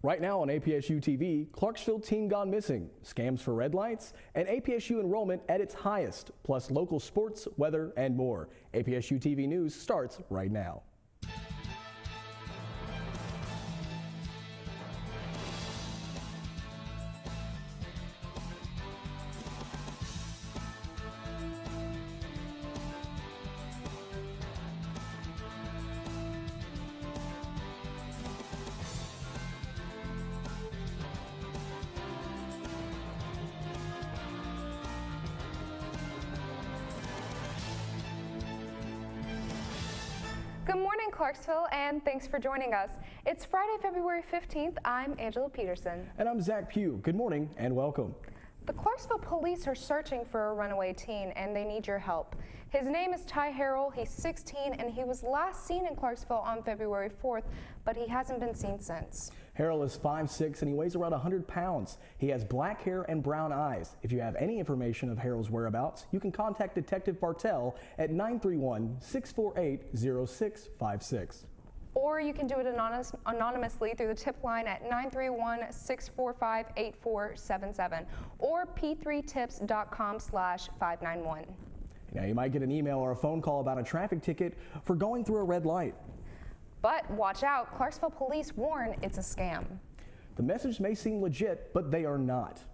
Right now on APSU-TV, Clarksville teen gone missing, scams for red lights, and APSU enrollment at its highest, plus local sports, weather, and more. APSU-TV News starts right now. Good morning, Clarksville, and thanks for joining us. It's Friday, February 15th. I'm Angela Peterson. And I'm Zach Pugh. Good morning and welcome. The Clarksville police are searching for a runaway teen, and they need your help. His name is Ty Harrell. He's 16, and he was last seen in Clarksville on February 4th, but he hasn't been seen since. Harrell is 5'6" and he weighs around 100 pounds. He has black hair and brown eyes. If you have any information of Harrell's whereabouts, you can contact Detective Bartell at 931-648-0656. Or you can do it anonymously through the tip line at 931-645-8477 or p3tips.com/591. Now, you might get an email or a phone call about a traffic ticket for going through a red light. But watch out, Clarksville police warn it's a scam. The message may seem legit, but they are not.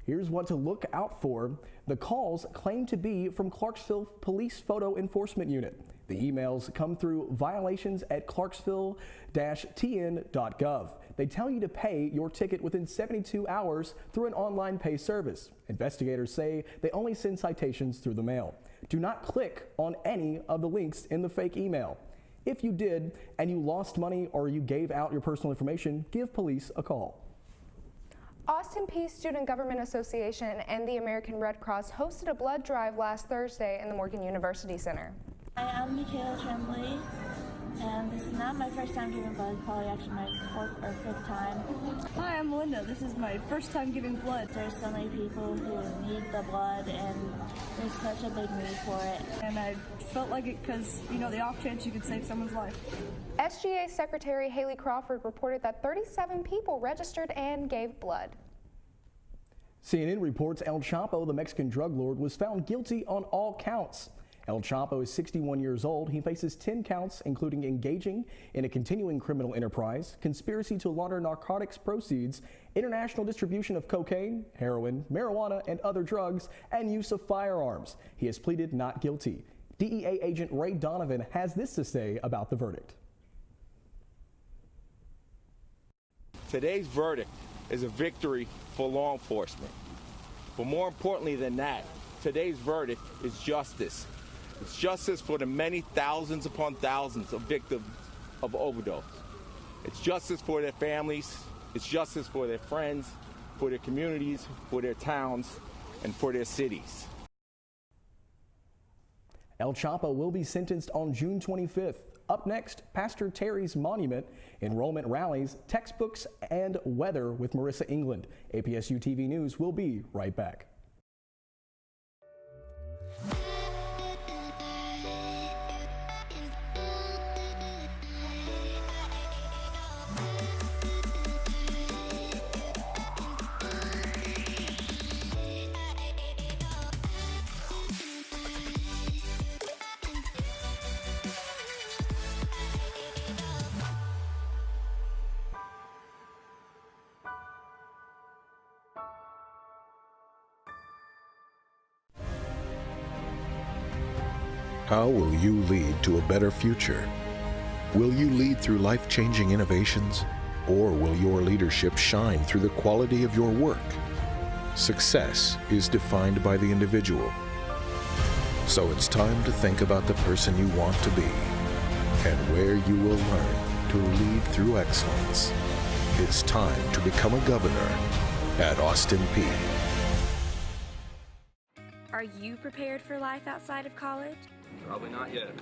Here's what to look out for. The calls claim to be from Clarksville Police Photo Enforcement Unit. The emails come through violations@clarksville-tn.gov. They tell you to pay your ticket within 72 hours through an online pay service. Investigators say they only send citations through the mail. Do not click on any of the links in the fake email. If you did and you lost money or you gave out your personal information, give police a call. Austin Peay Student Government Association and the American Red Cross hosted a blood drive last Thursday in the Morgan University Center. Hi, I'm Michaela Tremblay, and this is not my first time giving blood, probably actually my fourth or fifth time. Hi, I'm Linda. This is my first time giving blood. There's so many people who need the blood, and there's such a big need for it. And I felt like it because, you know, the off chance you could save someone's life. SGA Secretary Haley Crawford reported that 37 people registered and gave blood. CNN reports El Chapo, the Mexican drug lord, was found guilty on all counts. El Chapo is 61 years old. He faces 10 counts, including engaging in a continuing criminal enterprise, conspiracy to launder narcotics proceeds, international distribution of cocaine, heroin, marijuana, and other drugs, and use of firearms. He has pleaded not guilty. DEA agent Ray Donovan has this to say about the verdict. Today's verdict is a victory for law enforcement. But more importantly than that, today's verdict is justice. It's justice for the many thousands upon thousands of victims of overdose. It's justice for their families. It's justice for their friends, for their communities, for their towns, and for their cities. El Chapo will be sentenced on June 25th. Up next, Pastor Terry's monument, enrollment rallies, textbooks, and weather with Marissa England. APSU-TV News will be right back. How will you lead to a better future? Will you lead through life-changing innovations, or will your leadership shine through the quality of your work? Success is defined by the individual. So it's time to think about the person you want to be and where you will learn to lead through excellence. It's time to become a governor at Austin Peay. Are you prepared for life outside of college? Probably not yet.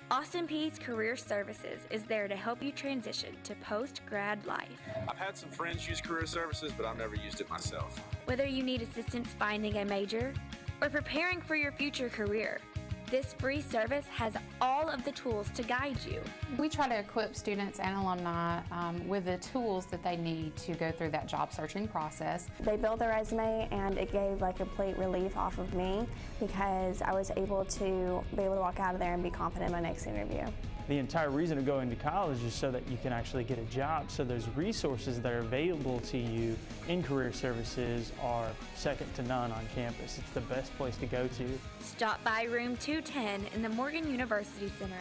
Austin Peay's Career Services is there to help you transition to post-grad life. I've had some friends use career services, but I've never used it myself. Whether you need assistance finding a major or preparing for your future career, This free service has all of the tools to guide you. We try to equip students and alumni with the tools that they need to go through that job searching process. They built their resume and it gave like complete relief off of me because I was able to walk out of there and be confident in my next interview. The entire reason of going to college is so that you can actually get a job. So those resources that are available to you in career services are second to none on campus. It's the best place to go to. Stop by room 210 in the Morgan University Center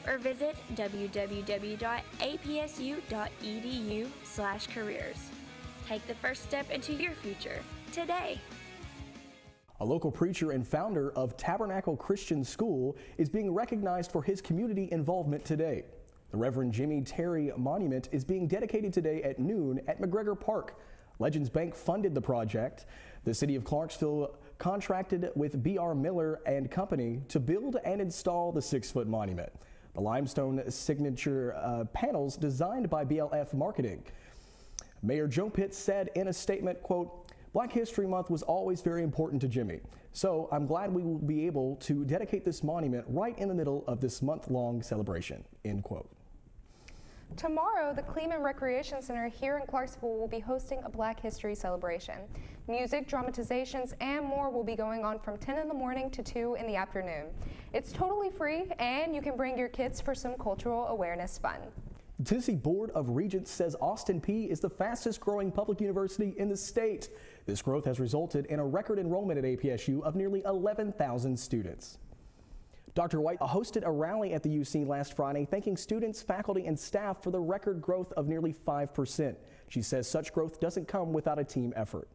or visit www.apsu.edu/careers. Take the first step into your future today. A local preacher and founder of Tabernacle Christian School is being recognized for his community involvement today. The Reverend Jimmy Terry Monument is being dedicated today at noon at McGregor Park. Legends Bank funded the project. The city of Clarksville contracted with B.R. Miller and Company to build and install the 6-foot monument. The limestone signature panels designed by BLF Marketing. Mayor Joe Pitts said in a statement, quote, "Black History Month was always very important to Jimmy, so I'm glad we will be able to dedicate this monument right in the middle of this month-long celebration," end quote. Tomorrow, the Kleeman Recreation Center here in Clarksville will be hosting a Black History celebration. Music, dramatizations, and more will be going on from 10 in the morning to 2 in the afternoon. It's totally free, and you can bring your kids for some cultural awareness fun. The Tennessee Board of Regents says Austin Peay is the fastest growing public university in the state. This growth has resulted in a record enrollment at APSU of nearly 11,000 students. Dr. White hosted a rally at the UC last Friday thanking students, faculty, and staff for the record growth of nearly 5%. She says such growth doesn't come without a team effort.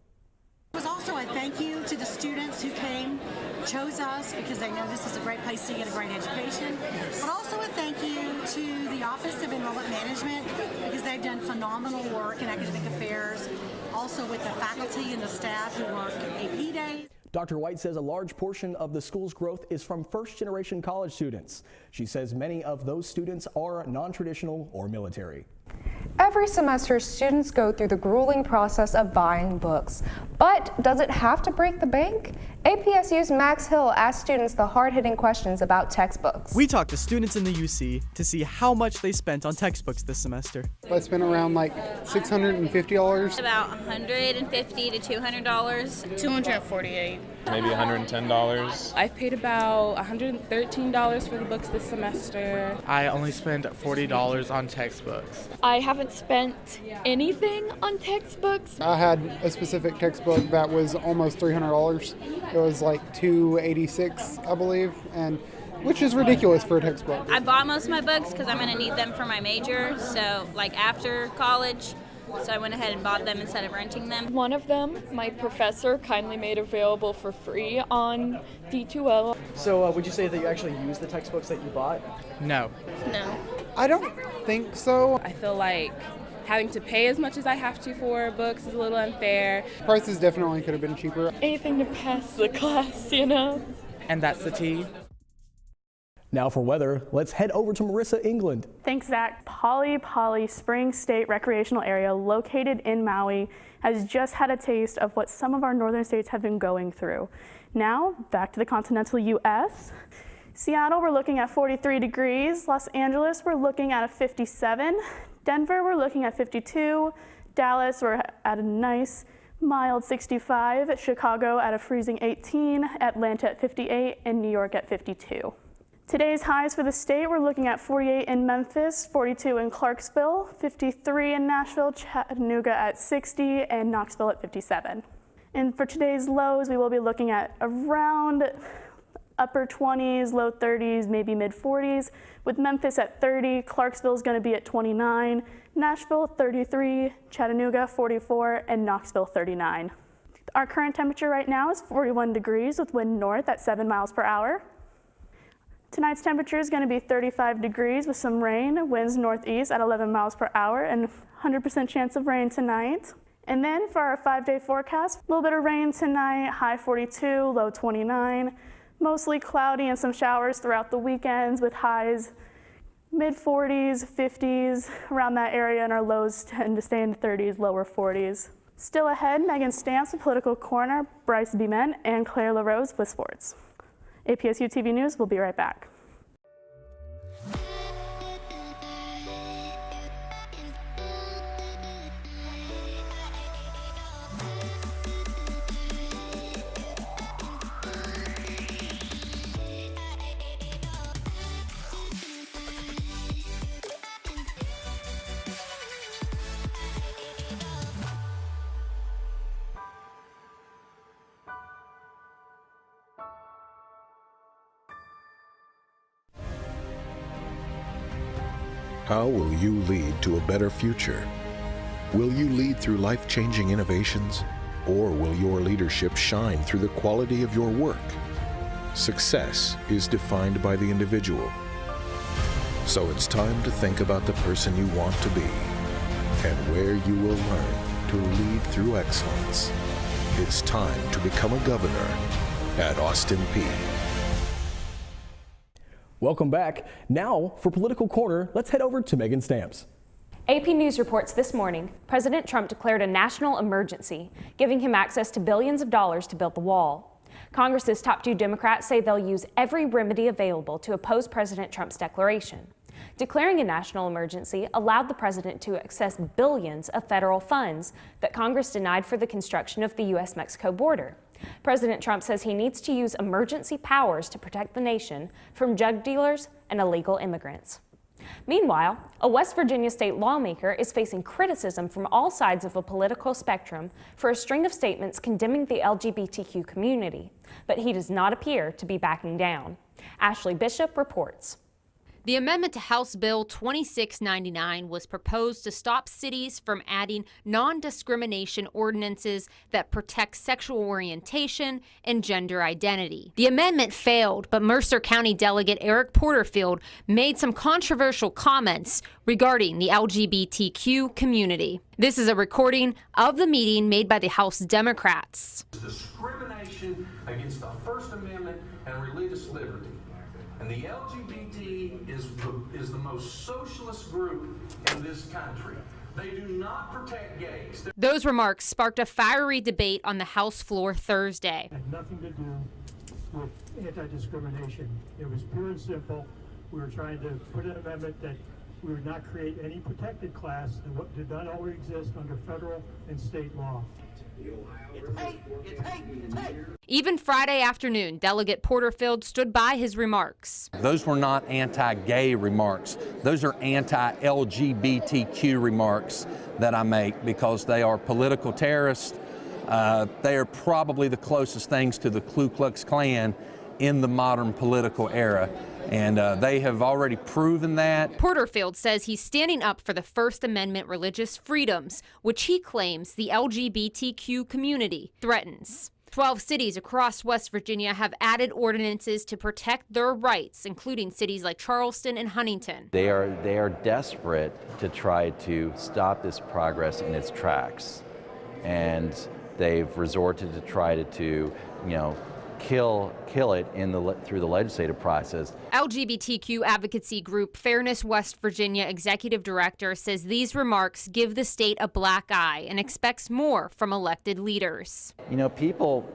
It was also a thank you to the students who came, chose us because they know this is a great place to get a great education, but also a thank you to the Office of Enrollment Management because they've done phenomenal work in academic affairs, also with the faculty and the staff who work AP days. Dr. White says a large portion of the school's growth is from first-generation college students. She says many of those students are non-traditional or military. Every semester, students go through the grueling process of buying books. But does it have to break the bank? APSU's Max Hill asked students the hard-hitting questions about textbooks. We talked to students in the UC to see how much they spent on textbooks this semester. I spent around like $650. About $150 to $200. $248. Maybe $110. I've paid about $113 for the books this semester. I only spent $40 on textbooks. I haven't spent anything on textbooks. I had a specific textbook that was almost $300. It was like $286, I believe, and which is ridiculous for a textbook. I bought most of my books because I'm going to need them for my major, so like after college. So I went ahead and bought them instead of renting them. One of them, my professor kindly made available for free on D2L. So would you say that you actually use the textbooks that you bought? No. No. I don't think so. I feel like having to pay as much as I have to for books is a little unfair. Prices definitely could have been cheaper. Anything to pass the class, you know? And that's the tea. Now for weather, let's head over to Marissa, England. Thanks, Zach. Poly Springs State Recreational Area, located in Maui, has just had a taste of what some of our northern states have been going through. Now, back to the continental U.S. Seattle, we're looking at 43 degrees. Los Angeles, we're looking at a 57. Denver, we're looking at 52. Dallas, we're at a nice mild 65. Chicago at a freezing 18. Atlanta at 58. And New York at 52. Today's highs for the state, we're looking at 48 in Memphis, 42 in Clarksville, 53 in Nashville, Chattanooga at 60, and Knoxville at 57. And for today's lows, we will be looking at around upper 20s, low 30s, maybe mid 40s, with Memphis at 30, Clarksville is going to be at 29, Nashville 33, Chattanooga 44, and Knoxville 39. Our current temperature right now is 41 degrees with wind north at 7 miles per hour. Tonight's temperature is going to be 35 degrees with some rain, winds northeast at 11 miles per hour, and 100% chance of rain tonight. And then for our 5-day forecast, a little bit of rain tonight, high 42, low 29, mostly cloudy and some showers throughout the weekends with highs mid 40s, 50s, around that area, and our lows tend to stay in the 30s, lower 40s. Still ahead, Meghann Stamps with Political Corner, Brice Bement, and Claire Larose with sports. APSU-TV News will be right back. How will you lead to a better future? Will you lead through life-changing innovations, or will your leadership shine through the quality of your work? Success is defined by the individual. So it's time to think about the person you want to be and where you will learn to lead through excellence. It's time to become a governor at Austin Peay. Welcome back. Now, for Political Corner, let's head over to Meghann Stamps. AP News reports this morning, President Trump declared a national emergency, giving him access to billions of dollars to build the wall. Congress's top two Democrats say they'll use every remedy available to oppose President Trump's declaration. Declaring a national emergency allowed the president to access billions of federal funds that Congress denied for the construction of the U.S.-Mexico border. President Trump says he needs to use emergency powers to protect the nation from drug dealers and illegal immigrants. Meanwhile, a West Virginia state lawmaker is facing criticism from all sides of a political spectrum for a string of statements condemning the LGBTQ community, but he does not appear to be backing down. Ashley Bishop reports. The amendment to House Bill 2699 was proposed to stop cities from adding non-discrimination ordinances that protect sexual orientation and gender identity. The amendment failed, but Mercer County Delegate Eric Porterfield made some controversial comments regarding the LGBTQ community. This is a recording of the meeting made by the House Democrats. Discrimination against the First Amendment and religious liberty. And the LGBT is the most socialist group in this country. They do not protect gays. Those remarks sparked a fiery debate on the House floor Thursday. It had nothing to do with anti-discrimination. It was pure and simple. We were trying to put an amendment that we would not create any protected class that what did not already exist under federal and state law. Even Friday afternoon, Delegate Porterfield stood by his remarks. Those were not anti-gay remarks. Those are anti-LGBTQ remarks that I make because they are political terrorists. They are probably the closest things to the Ku Klux Klan in the modern political era. And they have already proven that. Porterfield says he's standing up for the First Amendment religious freedoms, which he claims the LGBTQ community threatens. 12 cities across West Virginia have added ordinances to protect their rights, including cities like Charleston and Huntington. They are desperate to try to stop this progress in its tracks. And they've resorted to try to kill it through the legislative process. LGBTQ advocacy group Fairness West Virginia executive director says these remarks give the state a black eye and expects more from elected leaders. People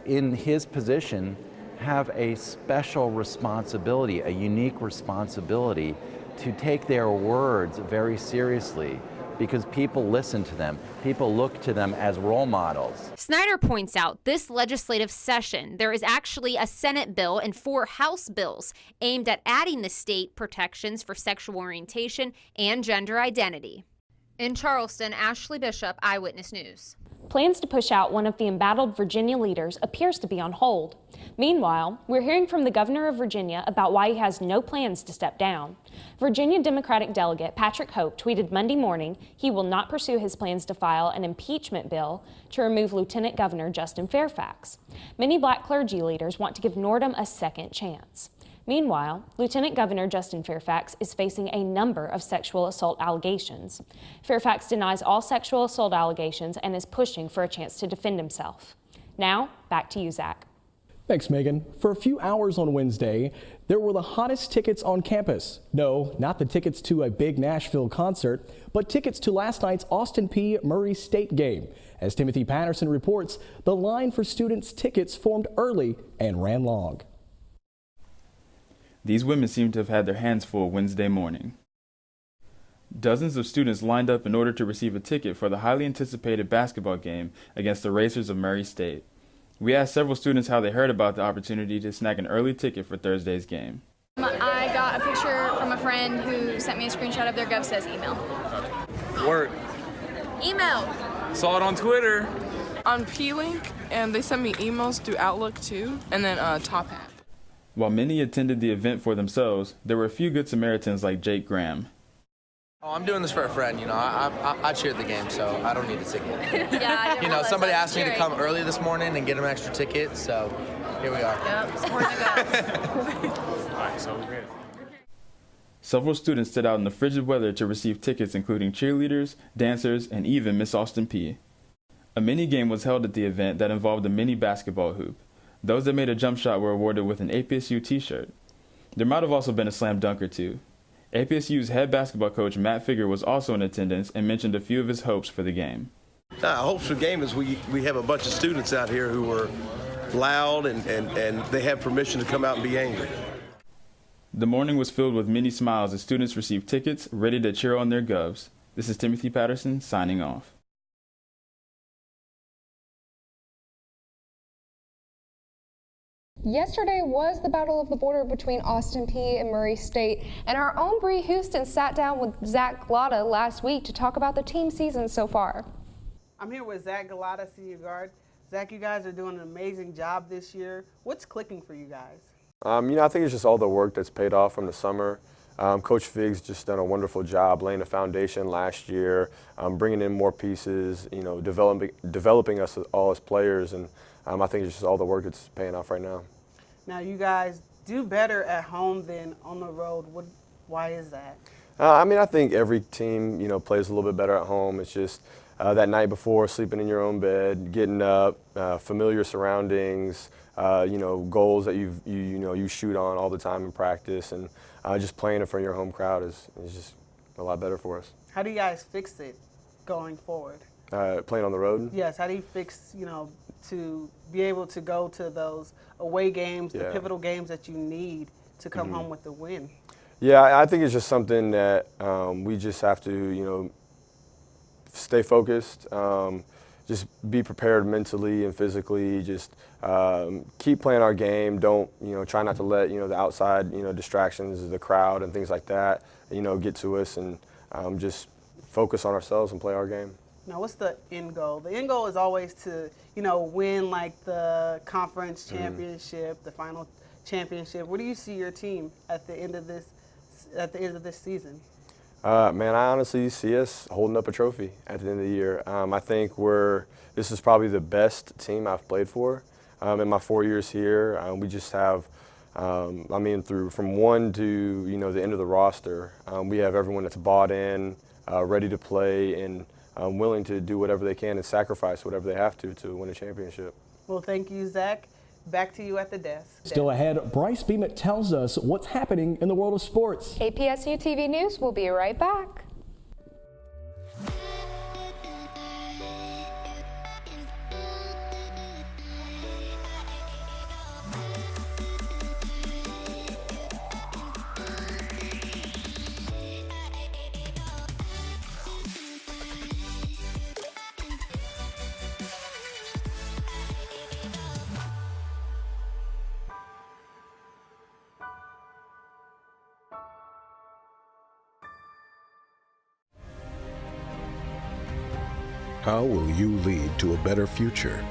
in his position have a special responsibility, a unique responsibility to take their words very seriously, because people listen to them. People look to them as role models. Snyder points out this legislative session, there is actually a Senate bill and 4 House bills aimed at adding the state protections for sexual orientation and gender identity. In Charleston, Ashley Bishop, Eyewitness News. Plans to push out one of the embattled Virginia leaders appears to be on hold. Meanwhile, we're hearing from the governor of Virginia about why he has no plans to step down. Virginia Democratic delegate Patrick Hope tweeted Monday morning he will not pursue his plans to file an impeachment bill to remove Lieutenant Governor Justin Fairfax. Many black clergy leaders want to give Nordham a second chance. Meanwhile, Lieutenant Governor Justin Fairfax is facing a number of sexual assault allegations. Fairfax denies all sexual assault allegations and is pushing for a chance to defend himself. Now, back to you, Zach. Thanks, Megan. For a few hours on Wednesday, there were the hottest tickets on campus. No, not the tickets to a big Nashville concert, but tickets to last night's Austin Peay Murray State game. As Timothy Patterson reports, the line for students' tickets formed early and ran long. These women seem to have had their hands full Wednesday morning. Dozens of students lined up in order to receive a ticket for the highly anticipated basketball game against the Racers of Murray State. We asked several students how they heard about the opportunity to snag an early ticket for Thursday's game. I got a picture from a friend who sent me a screenshot of their Gov Says email. Work. Email. Saw it on Twitter. On P-Link, and they sent me emails through Outlook too, and then Top Hat. While many attended the event for themselves, there were a few good Samaritans like Jake Graham. Oh, I'm doing this for a friend, you know. I cheered the game, so I don't need a ticket. Yeah, you know, somebody asked me to come early this morning and get him an extra ticket, so here we are. Yep, support the Govs. All right, so we're good. Several students stood out in the frigid weather to receive tickets, including cheerleaders, dancers, and even Miss Austin P. A mini game was held at the event that involved a mini basketball hoop. Those that made a jump shot were awarded with an APSU t-shirt. There might have also been a slam dunk or two. APSU's head basketball coach Matt Figger was also in attendance and mentioned a few of his hopes for the game. Hopes for the game is we have a bunch of students out here who are loud and they have permission to come out and be angry. The morning was filled with many smiles as students received tickets ready to cheer on their Govs. This is Timothy Patterson signing off. Yesterday was the battle of the border between Austin Peay and Murray State, and our own Bree Houston sat down with Zach Galata last week to talk about the team season so far. I'm here with Zach Galata, senior guard. Zach, you guys are doing an amazing job this year. What's clicking for you guys? I think it's just all the work that's paid off from the summer. Coach Fig's just done a wonderful job laying a foundation last year, bringing in more pieces, developing us all as players, and I think it's just all the work that's paying off right now. Now, you guys do better at home than on the road. Why is that? I think every team, plays a little bit better at home. It's just that night before, sleeping in your own bed, getting up, familiar surroundings, goals that you shoot on all the time in practice, and just playing in front of your home crowd is just a lot better for us. How do you guys fix it going forward? Playing on the road? Yes. How do you fix, to be able to go to those away games, the pivotal games that you need to come home with the win? Yeah, I think it's just something that we just have to, stay focused, just be prepared mentally and physically, just keep playing our game. Don't, try not to let, the outside, distractions, the crowd and things like that, get to us, and just focus on ourselves and play our game. Now, what's the end goal? The end goal is always to, win like the conference championship, the final championship. Where do you see your team at the end of this season? Man, I honestly see us holding up a trophy at the end of the year. I think this is probably the best team I've played for in my 4 years here. We just have, from 1 to the end of the roster, we have everyone that's bought in, ready to play, and willing to do whatever they can and sacrifice whatever they have to win a championship. Well, thank you, Zach. Back to you at the desk. Still ahead, Brice Bement tells us what's happening in the world of sports. APSU-TV News will be right back. How will you lead to a better future?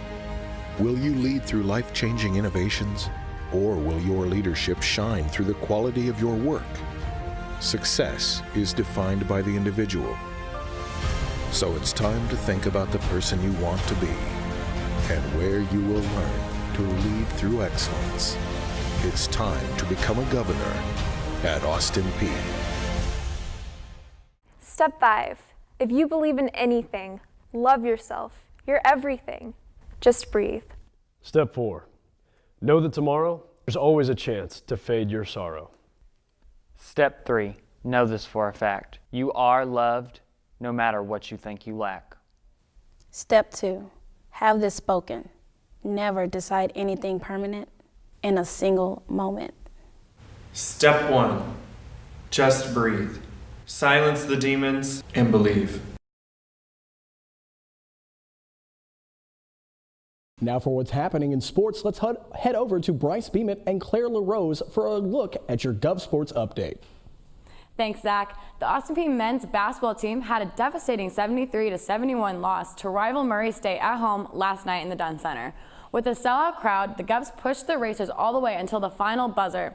Will you lead through life-changing innovations, or will your leadership shine through the quality of your work? Success is defined by the individual. So it's time to think about the person you want to be and where you will learn to lead through excellence. It's time to become a governor at Austin Peay. Step 5. If you believe in anything, love yourself. You're everything. Just breathe. Step 4. Know that tomorrow, there's always a chance to fade your sorrow. Step 3. Know this for a fact. You are loved no matter what you think you lack. Step 2. Have this spoken. Never decide anything permanent in a single moment. Step 1. Just breathe. Silence the demons and believe. Now for what's happening in sports, let's head over to Brice, Bement, and Claire Larose for a look at your Gov Sports update. Thanks, Zach. The Austin Peay men's basketball team had a devastating 73-71 loss to rival Murray State at home last night in the Dunn Center. With a sellout crowd, the Govs pushed the Racers all the way until the final buzzer.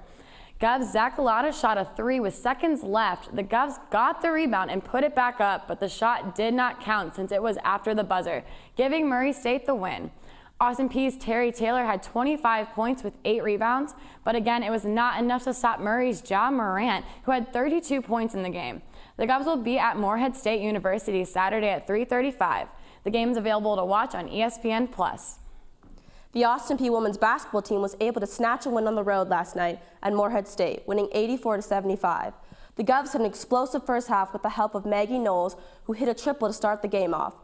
Govs' Zach Galata shot a 3 with seconds left. The Govs got the rebound and put it back up, but the shot did not count since it was after the buzzer, giving Murray State the win. Austin Peay's Terry Taylor had 25 points with 8 rebounds, but again, it was not enough to stop Murray's Ja Morant, who had 32 points in the game. The Govs will be at Morehead State University Saturday at 3:35. The game is available to watch on ESPN+. The Austin Peay women's basketball team was able to snatch a win on the road last night at Morehead State, winning 84-75. The Govs had an explosive first half with the help of Maggie Knowles, who hit a triple to start the game off.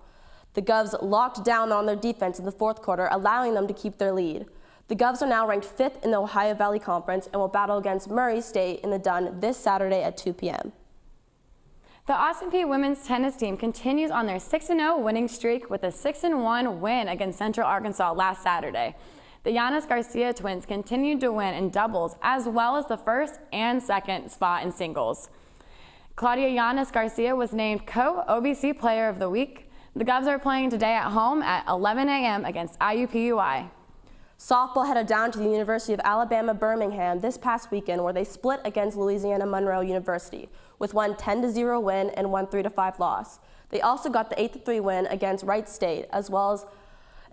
The Govs locked down on their defense in the fourth quarter, allowing them to keep their lead. The Govs are now ranked 5th in the Ohio Valley Conference and will battle against Murray State in the Dunn this Saturday at 2 p.m. The Austin Peay women's tennis team continues on their 6-0 winning streak with a 6-1 win against Central Arkansas last Saturday. The Yanis Garcia twins continued to win in doubles as well as the first and second spot in singles. Claudia Yanis Garcia was named co-OVC Player of the Week. The Govs are playing today at home at 11 a.m. against IUPUI. Softball headed down to the University of Alabama Birmingham this past weekend, where they split against Louisiana Monroe University with one 10-0 win and one 3-5 loss. They also got the 8-3 win against Wright State, as well as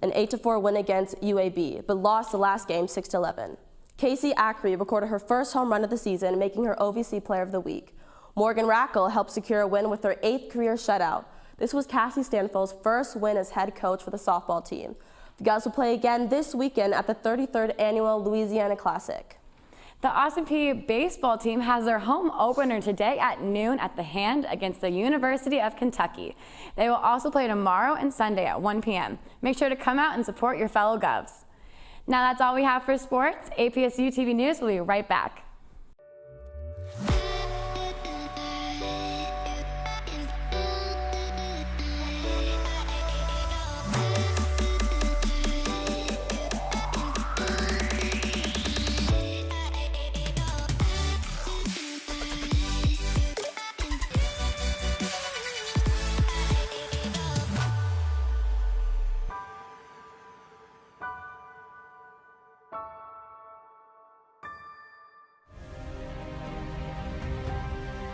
an 8-4 win against UAB, but lost the last game 6-11. Casey Ackrey recorded her first home run of the season, making her OVC Player of the Week. Morgan Rackle helped secure a win with her 8th career shutout. This was Cassie Stanfield's first win as head coach for the softball team. The Govs will play again this weekend at the 33rd Annual Louisiana Classic. The Austin Peay baseball team has their home opener today at noon at the Hand against the University of Kentucky. They will also play tomorrow and Sunday at 1 p.m. Make sure to come out and support your fellow Govs. Now that's all we have for sports. APSU-TV News will be right back.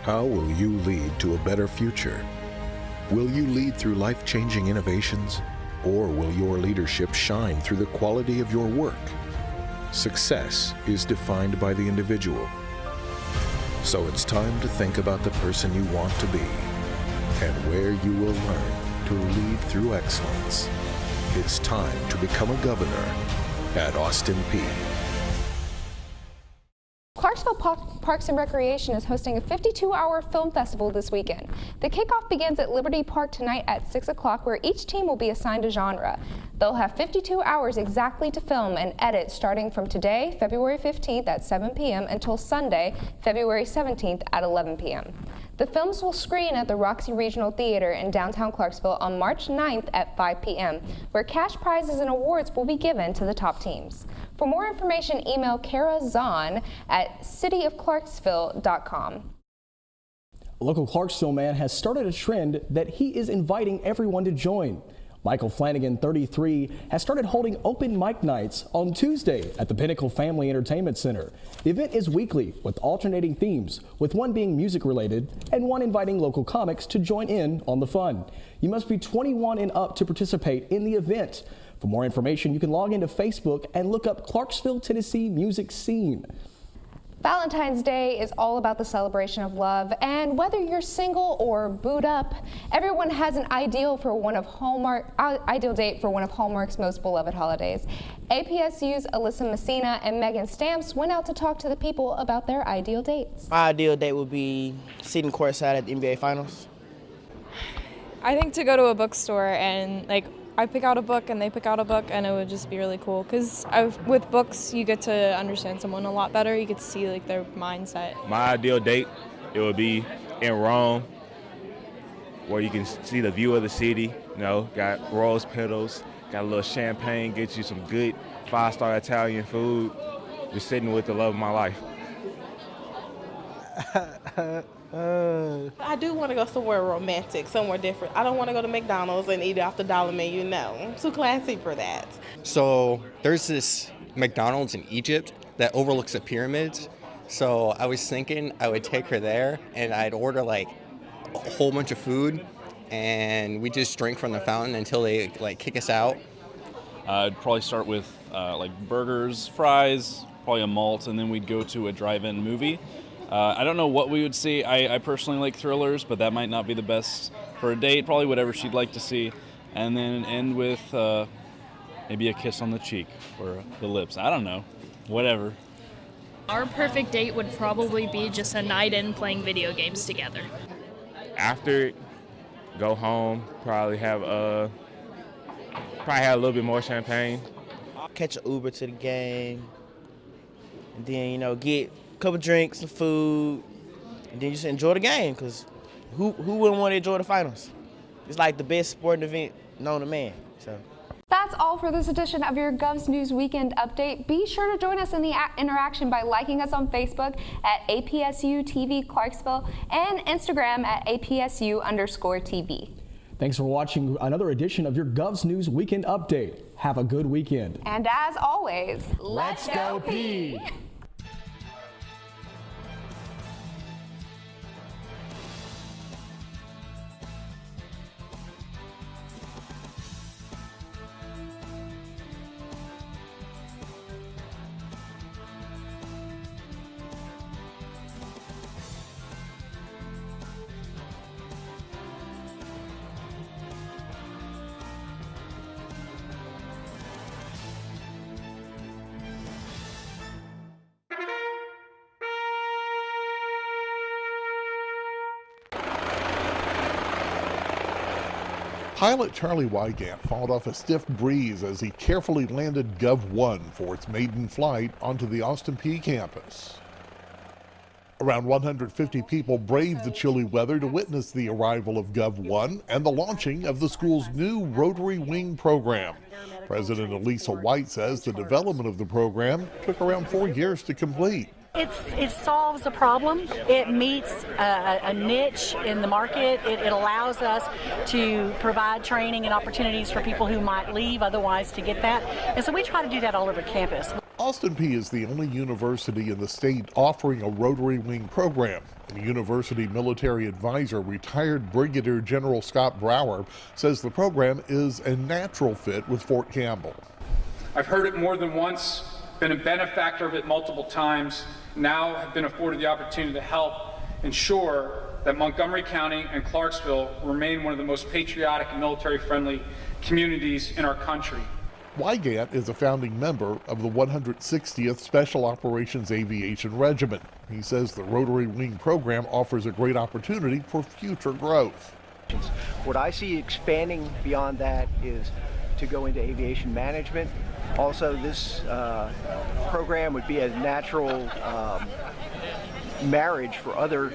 How will you lead to a better future? Will you lead through life-changing innovations, or will your leadership shine through the quality of your work? Success is defined by the individual. So it's time to think about the person you want to be and where you will learn to lead through excellence. It's time to become a governor at Austin Peay. Clarksville Parks and Recreation is hosting a 52-hour film festival this weekend. The kickoff begins at Liberty Park tonight at 6 o'clock, where each team will be assigned a genre. They'll have 52 hours exactly to film and edit, starting from today, February 15th at 7 p.m. until Sunday, February 17th at 11 p.m. The films will screen at the Roxy Regional Theater in downtown Clarksville on March 9th at 5 p.m., where cash prizes and awards will be given to the top teams. For more information, email Kara Zahn at cityofclarksville.com. A local Clarksville man has started a trend that he is inviting everyone to join. Michael Flanagan, 33, has started holding open mic nights on Tuesday at the Pinnacle Family Entertainment Center. The event is weekly with alternating themes, with one being music related and one inviting local comics to join in on the fun. You must be 21 and up to participate in the event. For more information, you can log into Facebook and look up Clarksville, Tennessee music scene. Valentine's Day is all about the celebration of love, and whether you're single or booed up, everyone has an ideal date for one of Hallmark's most beloved holidays. APSU's Alyssa Messina and Meghann Stamps went out to talk to the people about their ideal dates. My ideal date would be sitting courtside at the NBA Finals. I think to go to a bookstore and I pick out a book and they pick out a book, and it would just be really cool. Because with books, you get to understand someone a lot better. You get to see like their mindset. My ideal date, it would be in Rome, where you can see the view of the city. You know, got rose petals, got a little champagne, get you some good 5-star Italian food. Just sitting with the love of my life. I do want to go somewhere romantic, somewhere different. I don't want to go to McDonald's and eat off the dollar menu. No, I'm too classy for that. So there's this McDonald's in Egypt that overlooks the pyramids. So I was thinking I would take her there and I'd order like a whole bunch of food and we just drink from the fountain until they like kick us out. I'd probably start with like burgers, fries, probably a malt, and then we'd go to a drive-in movie. I don't know what we would see. I personally like thrillers, but that might not be the best for a date. Probably whatever she'd like to see. And then end with maybe a kiss on the cheek or the lips. I don't know. Whatever. Our perfect date would probably be just a night in playing video games together. After, go home, probably have a little bit more champagne. I'll catch an Uber to the game, and then, you know, get a couple drinks, some food, and then just enjoy the game, because who wouldn't want to enjoy the finals? It's like the best sporting event known to man, so. That's all for this edition of your Gov News Weekend Update. Be sure to join us in the interaction by liking us on Facebook at APSU-TV Clarksville and Instagram at APSU_TV. Thanks for watching another edition of your Gov News Weekend Update. Have a good weekend. And as always, let's go P! Pilot Charlie Wygant fought off a stiff breeze as he carefully landed Gov 1 for its maiden flight onto the Austin Peay campus. Around 150 people braved the chilly weather to witness the arrival of Gov 1 and the launching of the school's new Rotary Wing program. President Alyssa White says the development of the program took around 4 years to complete. It solves a problem. It meets a niche in the market. It allows us to provide training and opportunities for people who might leave otherwise to get that. And so we try to do that all over campus. Austin Peay is the only university in the state offering a Rotary Wing program. The university military advisor, retired Brigadier General Scott Brower, says the program is a natural fit with Fort Campbell. I've heard it more than once, been a benefactor of it multiple times. Now have been afforded the opportunity to help ensure that Montgomery County and Clarksville remain one of the most patriotic and military-friendly communities in our country. Wygant is a founding member of the 160th Special Operations Aviation Regiment. He says the Rotary Wing program offers a great opportunity for future growth. What I see expanding beyond that is to go into aviation management. Also, this program would be a natural marriage for other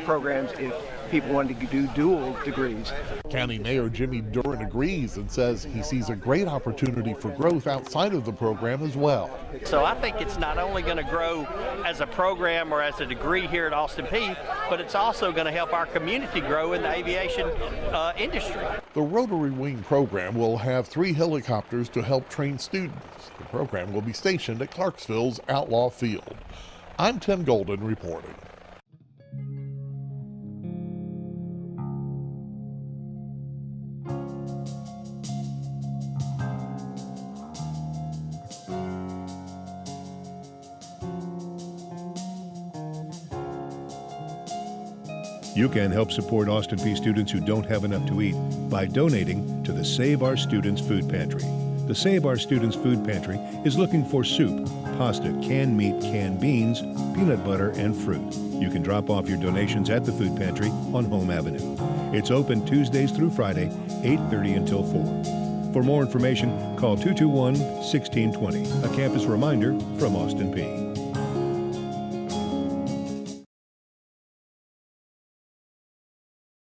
programs if people wanted to do dual degrees. County Mayor Jimmy Duran agrees and says he sees a great opportunity for growth outside of the program as well. So I think it's not only going to grow as a program or as a degree here at Austin Peay, but it's also going to help our community grow in the aviation industry. The Rotary Wing program will have 3 helicopters to help train students. The program will be stationed at Clarksville's Outlaw Field. I'm Tim Golden reporting. You can help support Austin Peay students who don't have enough to eat by donating to the Save Our Students Food Pantry. The Save Our Students Food Pantry is looking for soup, pasta, canned meat, canned beans, peanut butter, and fruit. You can drop off your donations at the food pantry on Home Avenue. It's open Tuesdays through Friday, 8:30 until 4. For more information, call 221-1620. A campus reminder from Austin Peay.